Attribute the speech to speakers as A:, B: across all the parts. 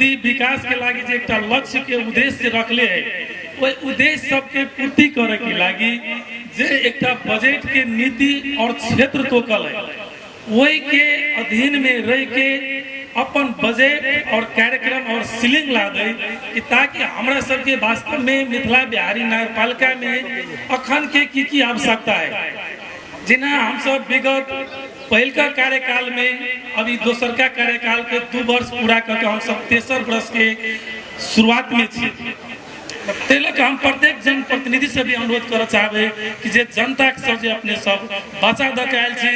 A: समृद्धि विकास के लागी जे एकटा लक्ष्य के उद्देश्य रखले है वो उद्देश्य सबके पूर्ति करे के लागी जे एकटा बजट के नीति और क्षेत्र तोकल है वही के अधीन में रह के अपन बजट और कार्यक्रम और सीलिंग ला दे कि ताकि हमरा सबके वास्तव में मिथिला बिहारी नगरपालिका में अखन के की आवश्यकता है जिन्हें हम सब विगत पहलका कार्यकाल में अभी दोसर का कार्यकाल के 2 वर्ष पूरा करके हम सब 3 वर्ष के शुरुआत में छी तेलक हम प्रत्येक जनप्रतिनिधि से भी अनुरोध कर चाहे कि जे जनता के सब अपने सब बचा द के आयल छी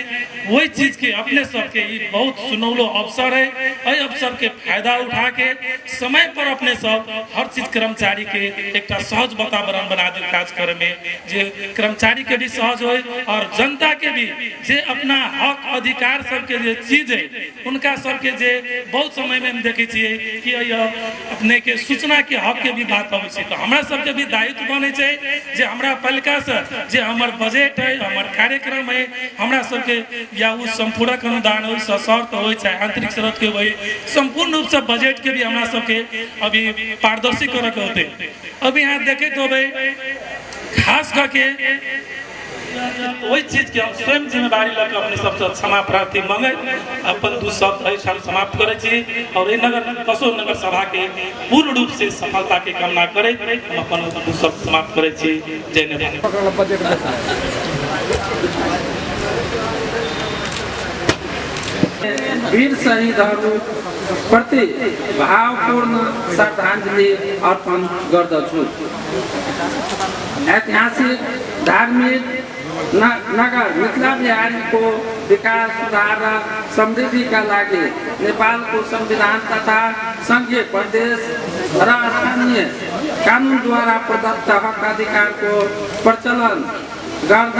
A: वही चीज के अपने सब के बहुत सुनौलो अवसर है एहि अवसर के फायदा उठा के समय पर अपने सब हर चीज कर्मचारी के एक सहज वातावरण बना दे काज करे में जे कर्मचारी के भी सहज हो और जनता के भी जे अपना हक अधिकार सब के जे चीज है उनका सब के जे बहुत समय में हम देखे छिए कि अपने के सूचना के हक के भी बात आवे छै हमरा सबके भी दायित्व बने छै जे हमरा पालिका से जे हमर बजट है हमर कार्यक्रम है हमरा सबके या उस संपूरक अनुदान हो सशर्त हो चाहे आंतरिक शर्त के वही संपूर्ण रूप से बजट के भी हमरा सबके अभी पारदर्शी करे के होते अभी यहाँ देखे तो भाई खास करके वही चीज के हम स्वयं जिम्मेदारी लेकर अपने सबसे क्षमा प्रार्थी मांगे अपन 2 शब्द हम समाप्त करे छी और नगर कसो नगर सभा के पूर्ण रूप से सफलता के कामना करे हम अपन 2 शब्द समाप्त करे छी जय नेवानी
B: वीर शहीदहरू प्रति भावपूर्ण श्रद्धांजलि अर्पण गर्दछु ऐतिहासिक धार्मिक नगर मिथिला बिहारी को विकास सुधार र समृद्धि का लागि नेपाल को संविधान तथा संघीय प्रदेश र स्थानीय कानून द्वारा प्रदत्त हक अधिकार को प्रचलन गर्न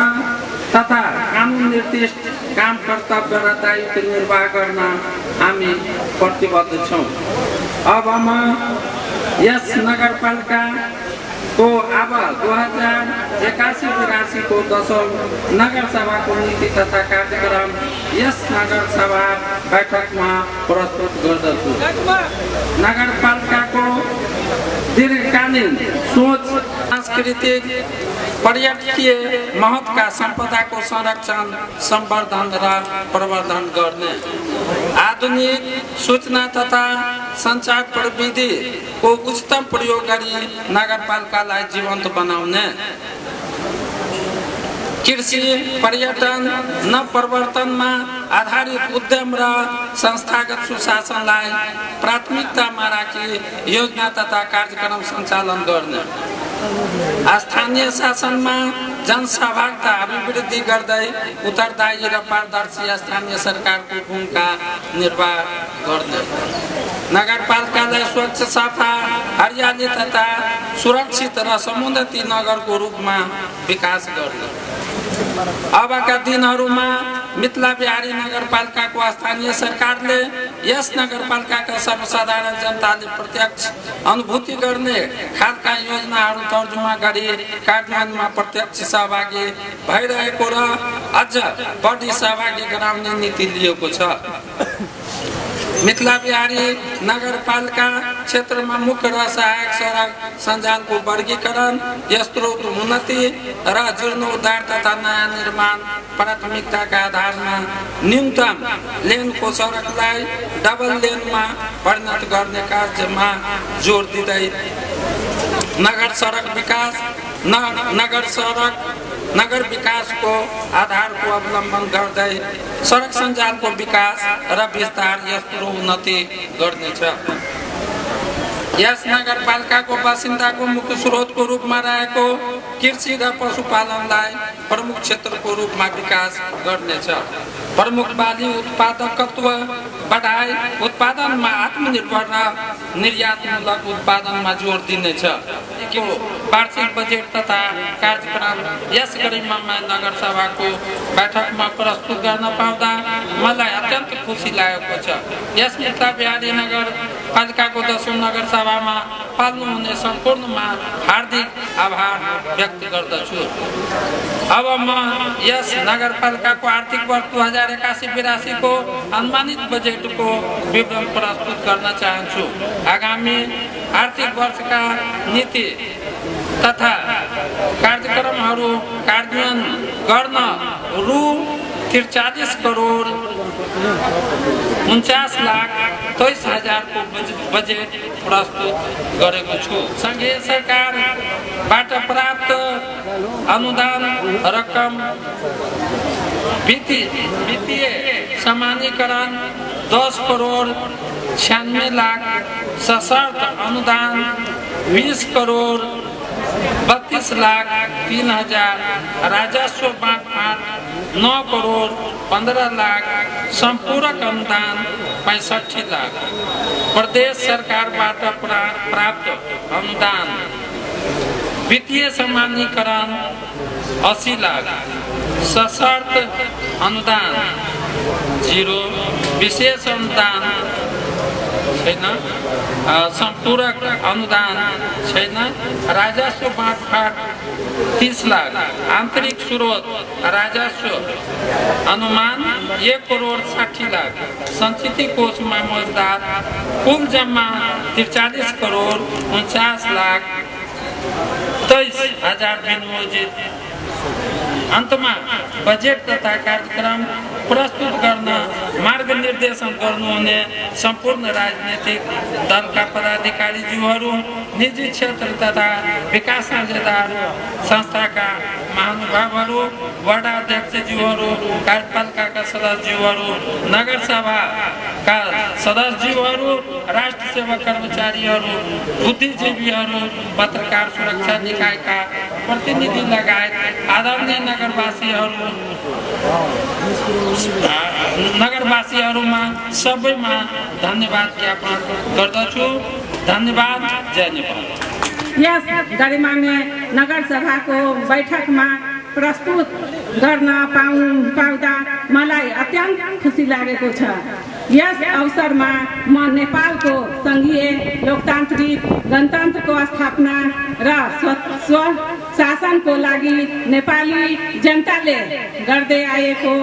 B: तथा कानून निर्दिष्ट काम कर्तव्य र दायित्व निर्वाह गर्न हामी प्रतिबद्ध छौं। अब हम यस नगरपालिका को अब 2081-82 को 10औं नगर सभा को नीति तथा कार्यक्रम यस नगर सभा बैठक में प्रस्तुत गर्दछु। नगरपालिका को दीर्घकालीन सोच सांस्कृतिक पर्यटकीय महत्व का संपदा को संरक्षण संवर्धन र प्रवर्धन गर्ने आधुनिक सूचना तथा संचार प्रविधि को उच्चतम प्रयोग गरी नगरपालिकालाई जीवन्त बनाउने कृषि पर्यटन नवप्रवर्तनमा आधारित उद्यम र संस्थागत सुशासनलाई प्राथमिकतामा राखी योजना तथा कार्यक्रम सञ्चालन गर्ने स्थानीय शासनमा जनसहभागिता अभिवृद्धि गर्दै उत्तरदायी र पारदर्शी स्थानीय सरकारको भूमिका निर्वाह गर्ने नगरपालिकालाई स्वच्छ सफा हरियाली तथा सुरक्षित र समुन्नति नगरको रूपमा विकास गर्ने अबका दिनहरूमा मिथिला बिहारी नगरपालिकाको स्थानीय सरकारले यस नगरपालिकाका सर्वसाधारण जनताले प्रत्यक्ष अनुभूति गर्ने खालका योजनाहरू तर्जुमा गरी कार्यान्वयनमा प्रत्यक्ष सहभागी भइरहेको र अझ बढी सहभागी गराउने नीति लिएको छ। मिथिला बिहारी नगरपालिका क्षेत्रमा मुख्य र सहायक सडक सञ्जालको वर्गीकरण यस्त्रोत उन्नति र जीर्णोद्धार तथा नयाँ निर्माण प्राथमिकताका आधारमा न्यूनतम लेनको सडकलाई डबल लेनमा परिणत गर्ने कार्यमा जोड दिँदै नगर सडक विकास नगर विकास को आधार को अवलम्बन गर्दै सडक सञ्जालको विकास र विस्तार यस्तो उन्नति गर्नेछ। यस नगरपालिकाको बासिन्दाको मुख्य स्रोतको रूपमा रहेको कृषि र पशुपालनलाई प्रमुख क्षेत्रको रूपमा विकास गर्नेछ। प्रमुख बाली उत्पादकत्व बढाई उत्पादनमा आत्मनिर्भर र निर्यातमूलक उत्पादनमा जोड दिनेछ। वार्षिक बजेट तथा कार्यक्रम यस गरिमामय नगर सभाको बैठकमा प्रस्तुत गर्न पाउँदा मलाई अत्यन्त खुसी लागेको छ। यस मिथिला बिहारी नगर नगरपालिकाको 10औं नगरसभामा पाल्नुहुने सम्पूर्णमा हार्दिक आभार व्यक्त गर्दछु। अब म यस नगरपालिकाको आर्थिक वर्ष 2081-82 को अनुमानित बजेटको विवरण प्रस्तुत गर्न चाहन्छु। आगामी आर्थिक वर्षका नीति तथा कार्यक्रमहरू कार्यान्वयन गर्न रु 43 करोड 49,23,000 को बजेट प्रस्तुत गरेको छु। संघीय सरकारबाट प्राप्त अनुदान रकम वित्तीय सामान्यीकरण 10 करोड 96 लाख, सशर्त अनुदान 20 करोड 32 लाख 3,000, राजस्व बाँडफाँड 9 करोड 15 लाख, संपूरक अनुदान 65 लाख, प्रदेश सरकारबाट प्राप्त अनुदान वित्तीय सामान्यीकरण 80 लाख, सशर्त अनुदान 0, विशेष अनुदान छैन, संपूरक अनुदान छैन, राजस्व बाँडफाँड 30 लाख, आंतरिक स्रोत राजस्व अनुमान 1 करोड 60 लाख, संचित कोषमा मौजूदार कुल जम्मा 43 करोड 49 लाख 23,000 विनियोजित। अन्तमा बजेट तथा कार्यक्रम प्रस्तुत गर्न मार्ग निर्देशन गर्नुहुने सम्पूर्ण राजनीतिक दलका पदाधिकारीज्यूहरू, निजी क्षेत्र तथा विकास साझेदार संस्थाका महानुभावहरू, वडा अध्यक्षज्यूहरू, कार्यपालिकाका सदस्यज्यूहरू, नगरसभाका सदस्यज्यूहरू, राष्ट्र सेवा कर्मचारीहरू, बुद्धिजीवीहरू, पत्रकार सुरक्षा निकायका प्रतिनिधि लगायत आदरणीय नगरवासीहरूमा सबैमा धन्यवाद ज्ञापन गर्दछु। धन्यवाद। जय नेपाल।
C: यस गरिमामय नगर सभाको बैठकमा प्रस्तुत गर्न पाउँदा मलाई अत्यन्त खुसी लागेको छ। यस अवसरमा म नेपालको संघीय लोकतान्त्रिक गणतन्त्रको स्थापना र स्वशासनको लागि नेपाली जनताले गर्दै आएको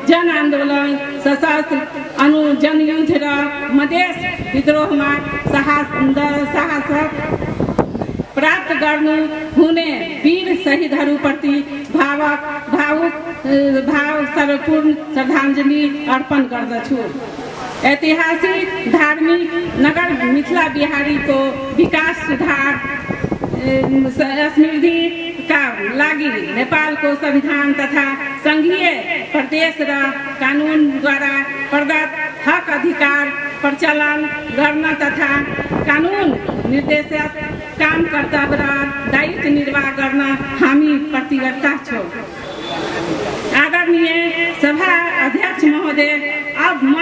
C: जनआन्दोलन, सशस्त्र जनयुद्ध र मधेस विद्रोहमा साहस प्राप्त गर्नु हुने वीर शहीदहरूप्रति भावपूर्ण श्रद्धाञ्जली अर्पण गर्दछु। ऐतिहासिक धार्मिक नगर मिथिला बिहारीको विकास सुधार समृद्धिका लागि नेपालको संविधान तथा संघीय प्रदेश र कानुनद्वारा प्रदत्त हक अधिकार प्रचलन गर्न तथा कानुन निर्देशक काम कर्तव्य र दायित्व निर्वाह गर्न हामी प्रतिबद्ध छौँ। आदरणीय सभा अध्यक्ष महोदय, अब म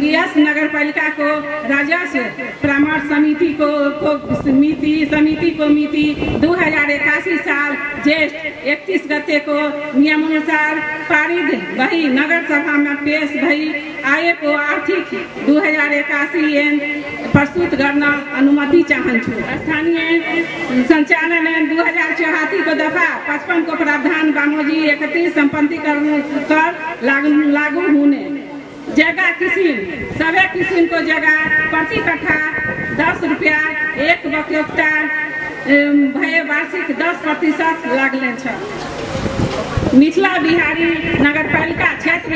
C: यस नगरपालिकाको राजस्व परामर्श समितिको मिति 2081 साल ज्येष्ठ 31 गतेको नियमअनुसार पारित भई नगर सभामा पेश भई आएको आर्थिक 2081 ऐन प्रस्तुत गर्न अनुमति चाहन्छु। स्थानीय सञ्चालन 2074 को दफा 55 को प्रावधान बमोजिम 31 सम्पत्ति कर लागू हुने जगह किसिम सबै किसिमको जगह प्रति कट्ठा 10 रुपैयाँ 1 बक्योक्ता भए वार्षिक 10% लाग्नेछ। मिथिला बिहारी नगरपालिका क्षेत्र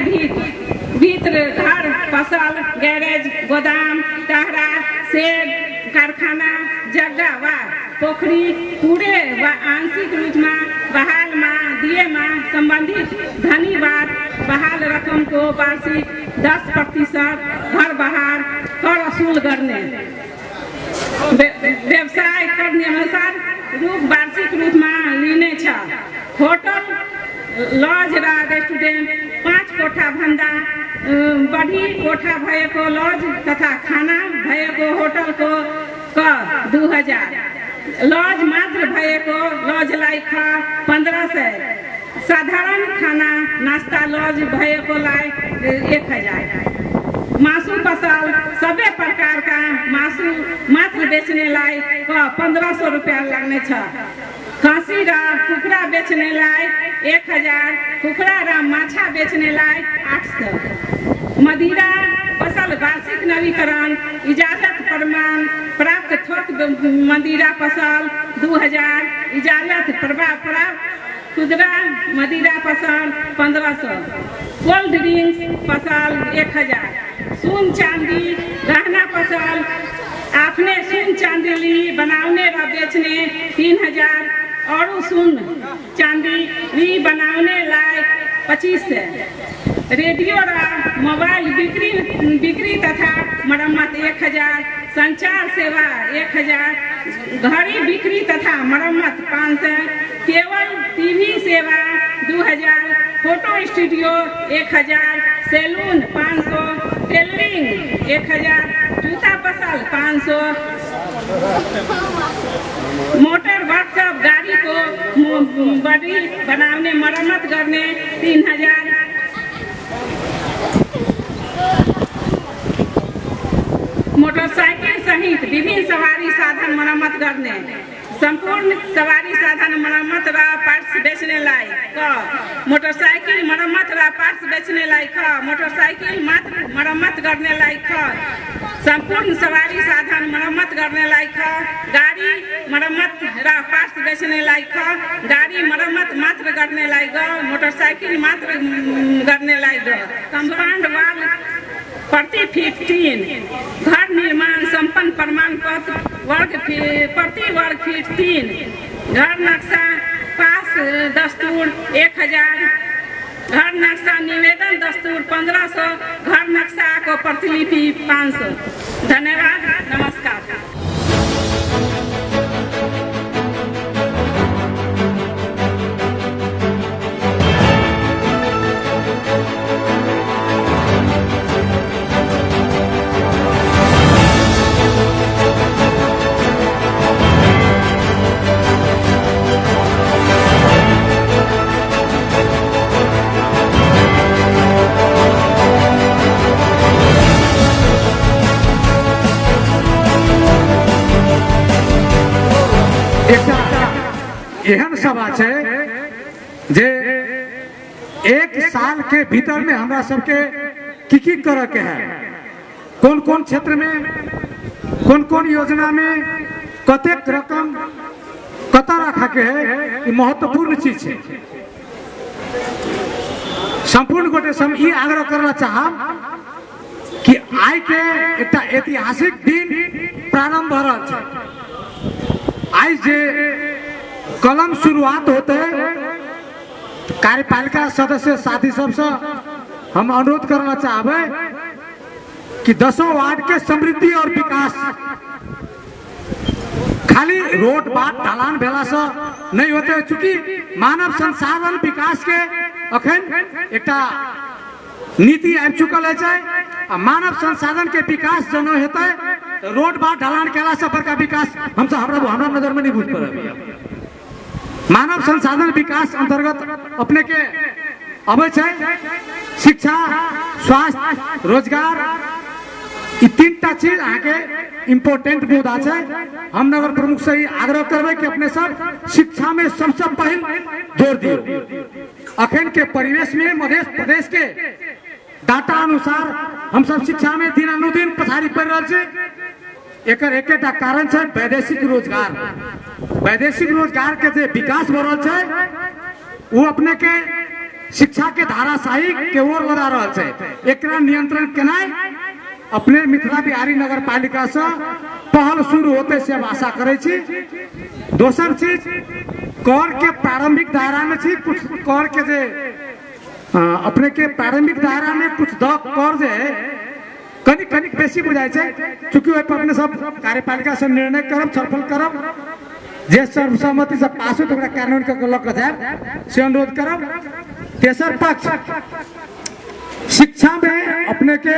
C: भित्र घर, पसल, ग्यारेज, गोदाम, टाहरा, शेड, कारखाना, जग्गा वा पोखरी पूरे वा आंशिक रूपमा बहालमा दिएमा सम्बन्धित धनीवाद बहाल रकमको वार्षिक 10% घर बहाल कर वसूल गर्ने। व्यवसाय कर नियमानुसार वार्षिक रूपमा लिनेछ। होटल, लज र रेस्टुरेन्ट 5 कोठा भन्दा बढी कोठा भएको लज तथा खाना भएको होटलको कर 2000, लज मात्र भएको लजलाई ख 1500, साधारण खाना नास्ता लज भएकोलाई 1000। मासू पसल सभी प्रकार का मासू मात्र बेचने लायक का 1500 रुपया लगने छ। खसी रा कुकड़ा बेचने लायक 1000, कुकड़ा रा माछा बेचने लायक 800। मदिरा फसल वार्षिक नवीकरण इजाजत प्रमाण प्राप्त थोक मदिरा फसल 2000, इजाजत प्राप्त खुदरा मदिरा फसल 1500। कोल्ड ड्रिंक्स फसल 1000। सोन चांदी गहना फसल आपने सोन चांदी बनाने व बेचने 3000 और सोन चांदी बनाने लायक 2500। रेडियो व मोबाइल बिक्री तथा मरम्मत 1000। संचार सेवा 1000। घड़ी बिक्री तथा मरम्मत 500। केवल टीवी सेवा 2000। Photo studio 1000। सैलून 500। टेलरिंग 1000। जूता फसल 500। मोटर वर्कशॉप गाड़ी को बड़ी बनाने मरम्मत करने 3000। मोटरसाइकिल सहित विभिन्न सवारी साधन मरम्मत करने संपूर्ण सवारी साधन मरम्मत व पार्ट्स बेचने लायक। मोटरसाइकिल मरम्मत व पार्ट्स बेचने लायक। मोटरसाइकिल मात्र मरम्मत करने लायक। संपूर्ण सवारी साधन मरम्मत करने लायक। गाड़ी मरम्मत व पार्ट्स बेचने लायक। गाड़ी मरम्मत मात्र करने लायक। मोटरसाइकिल मात्र करने लायक। कंपाउंड वाल प्रति फीट 3। घर निर्माण संपन्न प्रमाण पत्र प्रति वर्ग फीट 3। घर नक्शा पास दस्तूर 1000। घर नक्शा निवेदन दस्तूर 1500। घर नक्शा को प्रतिलिपि 500। धन्यवाद, नमस्कार।
D: एहन सभा है जे एक साल के भीतर में हमरा सबके की करे के है, कौन कौन क्षेत्र में कौन कौन योजना में कतेक रकम कता रखा के है, ये महत्वपूर्ण चीज है। संपूर्ण गोटे से हम ये आग्रह करना चाहब कि आई के एक ऐतिहासिक दिन प्रारंभ हो रहा है। आई जे कलम शुरुआत होते कार्यपालिका सदस्य साथी सबसे हम अनुरोध करना चाहबे कि 10 वार्ड के समृद्धि और विकास खाली रोड बाट ढलान भेला से नहीं होते, चूंकि मानव संसाधन विकास के अखन एक नीति आबि चुकल है। मानव संसाधन के विकास जन हेतै रोड बाट ढलान केला से बड़का विकास हमरा नजर में नहीं बुझ पड़े। मानव संसाधन विकास अंतर्गत अपने के अबै छै शिक्षा, स्वास्थ्य, रोजगार, ये 3टा चीज आगे इम्पोर्टेंट मुद्दा है। हम नगर प्रमुख से ही आग्रह करबे कि अपने सब शिक्षा में सबसे पहले जोर दियो। अखन के परिवेश में मध्य प्रदेश के डाटा अनुसार हम सब शिक्षा में दिनानुदिन पछाड़ी पड़ रहा है। एकर एकेटा कारण है वैदेशिक रोजगार। वैदेशिक रोजगार के जे विकास हो रहा है वो अपने के शिक्षा के धाराशाही के ओर बढ़ा रहा है। एकरा नियंत्रण केनाय अपने मिथिला बिहारी नगर पालिका से पहल शुरू होते से हम आशा करे छी। दोसर चीज कर के प्रारंभिक दायरा में छी, कुछ कर के जे अपने के प्रारंभिक दायरा में कुछ कर जे कनिक कनिक बेसी बुझाई है, चूंकि ओहि पर अपने सब कार्यपालिका से निर्णय करब, छलफल करब, जे सर्वसम्मति से पास हो तो कानून के लग जाए से अनुरोध करब। तेसर पक्ष शिक्षा में अपने के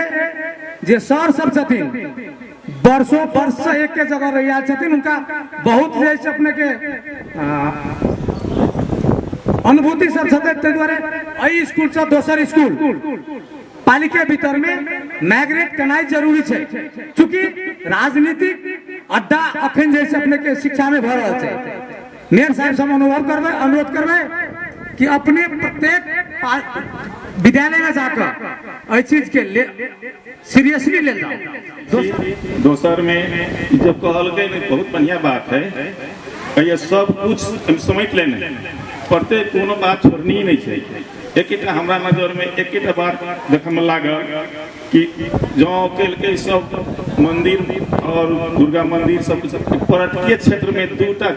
D: जे सर सब छथिन वर्षों वर्ष से एक के जगह रह छथिन, उनका बहुत जैसे अपने के अनुभूति सब छथिन। ताहि दुआरे एहि स्कूल से दोसर स्कूल पालिका भीतर में माइग्रेट करना जरूरी है, चूंकि राजनीतिक अड्डा अखन जैसे अपने के शिक्षा में भर रहा है। मेयर साहब से अनुरोध करबे कि अपने प्रत्येक विद्यालय में जाकर इस चीज के सीरियसली ले जाओ।
E: दोसर में जब कहल गए बहुत बढ़िया बात है, ये सब कुछ समेट लेने प्रत्येक कोनो बात छोड़नी ही नहीं चाहिए। एक हमरा नजर में एक बात देखे में लागल कि जो के सब मंदिर और दुर्गा मंदिर सब पर्यटकीय क्षेत्र में 2 टा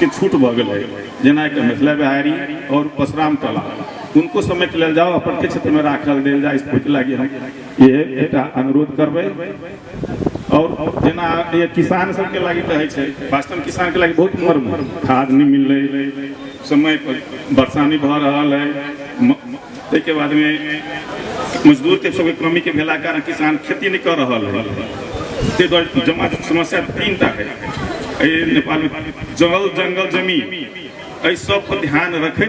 E: के छूट भ गए, जना कि मिथिला बिहारी और परशुराम तालाब, उनको समेट ले जाओ, प्रत्येक क्षेत्र में राखल देल जाए। इस लगी ये एक अनुरोध करबे। और जना ये किसान सबके लगी कहे छे, वास्तव में किसान के लगी बहुत मर्म, खाद नहीं मिल रही, समय पर वर्षा नहीं भ रहा है, के बाद में मजदूर के सब कमी के भेला कारण किसान खेती नहीं कर रहा है। जमा समस्या 3 टा है नेपाल में, जल जंगल जमीन, सब पर ध्यान रखे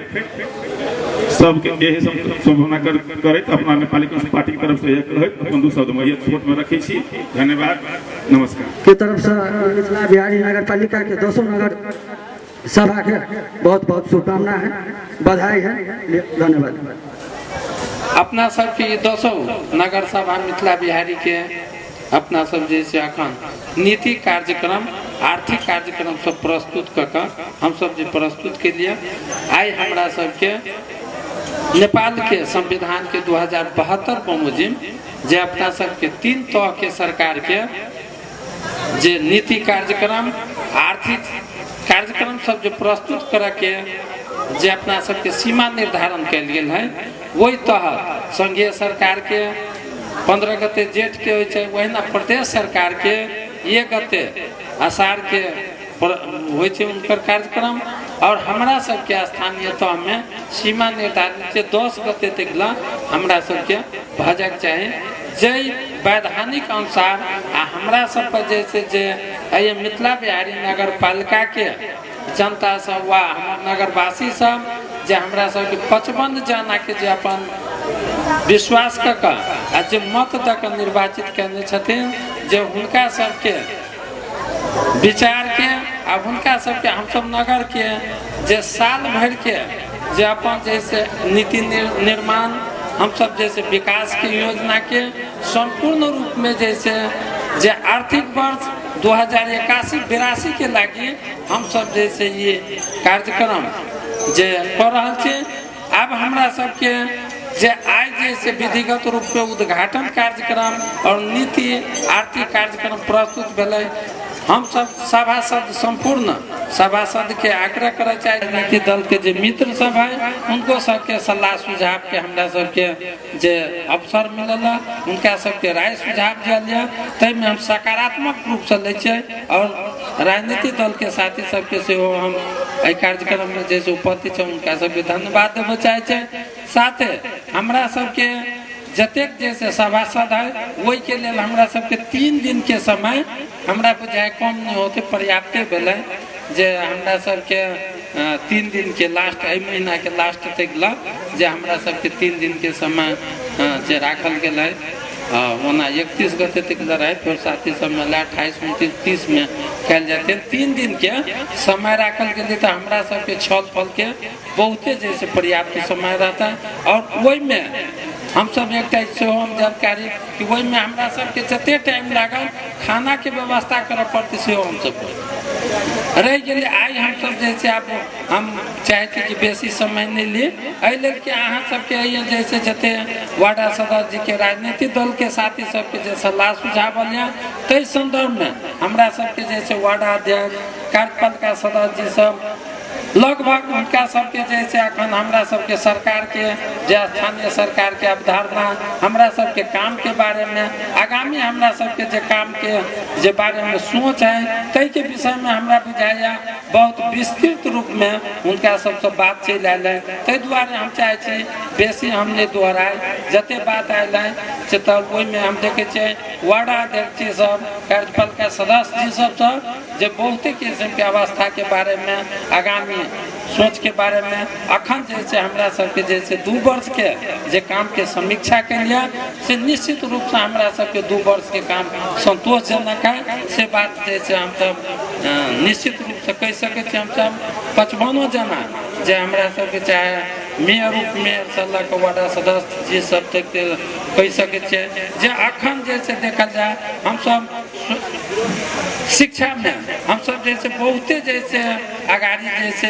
E: सबके यही संभावना करे अपना नेपाली कांग्रेस पार्टी की तरफ से अपन 2 शब्द में ये छोट में रखी छी। धन्यवाद, नमस्कार।
F: के तरफ से मिथिला बिहारी नगर पालिका के 200 नगर सभा के बहुत बहुत शुभकामना है, बधाई है, धन्यवाद।
B: अपना सबके 200 नगर सभा मिथिला बिहारी के अपना सब जैसे अखन नीति कार्यक्रम आर्थिक कार्यक्रम सब प्रस्तुत कर हम सब जो प्रस्तुत के लिए आई हमरा सबके नेपाल के संविधान के 2072 पर मुजिब जे अपना सबके 3 तह के सरकार के जे नीति कार्यक्रम आर्थिक कार्यक्रम सब जो प्रस्तुत कर के जे अपना सबके सीमा निर्धारण कल गेल है, वही तहत संघीय सरकार के 15 गते जेठ के वहीना प्रदेश सरकार के 1 गते आषाढ़ के उनकर कार्यक्रम और हमरा सबके स्थानीय तह में सीमा निर्धारित 10 गते तक हमरा सबके भजक चाहे जय वैधानिक अनुसार हमरा सब पर जैसे जे मिथिला बिहारी नगर पालिका के जनता सब व नगरवासी सब जे हमरा सबके 55 जना के जे अपन विश्वास कर जे मत दक निर्वाचित करने छथिन, जे हुनका सबके विचार के आ हुनका सबके हम सब नगर के जे साल भर के जे अपन जैसे नीति निर्माण हम सब जैसे विकास की योजना के संपूर्ण रूप में जैसे जे आर्थिक वर्ष 2081-82 के लगी हम सब जैसे ये कार्यक्रम जे कर रहा छे। अब हमरा सबके जे आज जैसे विधिगत रूप में उद्घाटन कार्यक्रम और नीति आर्थिक कार्यक्रम प्रस्तुत भेलै, हम सब सभासद संपूर्ण सभासद के आग्रह करे चाहे राजनीतिक दल के जे मित्र सब है उनको सबके सलाह सुझाव के हमरा सबके जे अवसर मिलला उनका सबके राय सुझाव दिया तै में हम सकारात्मक रूप से ले छै और राजनीतिक दल के साथी सबके से हम एहि कार्यक्रम में जैसे उपस्थित छै उनका सबके धन्यवाद देबे चाहे छै। साथ हमरा सबके जतेक जैसे सभासद है वही के लिए हमरा सबके 3 दिन के समय हमरा बुझाय कम नहीं होते पर्याप्त भेलै, जे हमरा सबके 3 दिन के लास्ट एहि महीना के लास्ट तक जे हमरा सबके 3 दिन के समय जे राखल गेल है, ओना 31 गते तक रहे, फिर साथी सब में 28, 29, 30 में कल जाते 3 दिन के समय राखल गेल तो हमरा सबके छल फल के बहुते जैसे पर्याप्त समय रहता है। और वही में हम सब एक हम जानकारी कि वही में हमरा सबके जते टाइम लागल खाना के व्यवस्था करे पड़ती से हम सब रह गए। आई हम सब जैसे आप हम चाहते कि बेसी समय नहीं लिए अल कि अहाँ सबके जैसे जते वार्ड सदस्य जी के राजनीतिक दल के साथी सबके जे सलाह सुझाव लिया तै संदर्भ में हमरा सबके जैसे वार्ड अध्यक्ष कार्यपालिका सदस्य जी सब लगभग उनका सबके जैसे अखन हमरा सबके सरकार के जे स्थानीय सरकार के अवधारणा हमरा सबके काम के बारे में आगामी हमरा सबके जे काम के जे बारे में सोच है तै के विषय में हमरा बुझाया बहुत विस्तृत रूप में उनका सबसे बात चल आयल है। तै दुआरे हम चाहे छी बेसी हम नहीं दोहराए जते बात आयल है तब ओहि में हम देखे छियै वार्ड अध्यक्ष जी सब कार्यपालिका सदस्य जी सब जे बहुते किस्म के अवस्था के बारे में आगामी सोच के बारे में अखन जैसे हमरा सबके जैसे 2 वर्ष के जे काम के समीक्षा के लिए से निश्चित रूप से हमरा सबके 2 वर्ष के काम संतोषजनक है से बात जैसे हम सब निश्चित रूप से कह सके छी। हम सब 55 जना जे हमरा सबके चाहे मेयर उप मेयर से लऽ कऽ वार्ड सदस्य जी सब तक कह सके छियै जे अखन जैसे देखल जाए हम सब शिक्षा में हम सब जैसे बहुते जैसे आगाड़ी जैसे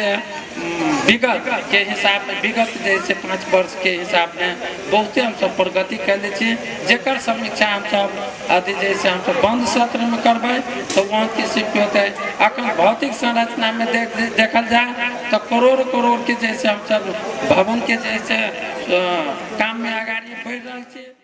B: विगत के हिसाब में विगत जैसे 5 वर्ष के हिसाब में बहुते हम सब प्रगति कैले छी जेकर समीक्षा हम सब अथी जैसे हम सब बंद सत्र में करबै तो वहाँ की सिद्धि होते अखन भौतिक संरचना में देखल जाए तो करोड़ के जैसे हम सब भवन के जैसे काम में आगाड़ी बढ़ रहा है।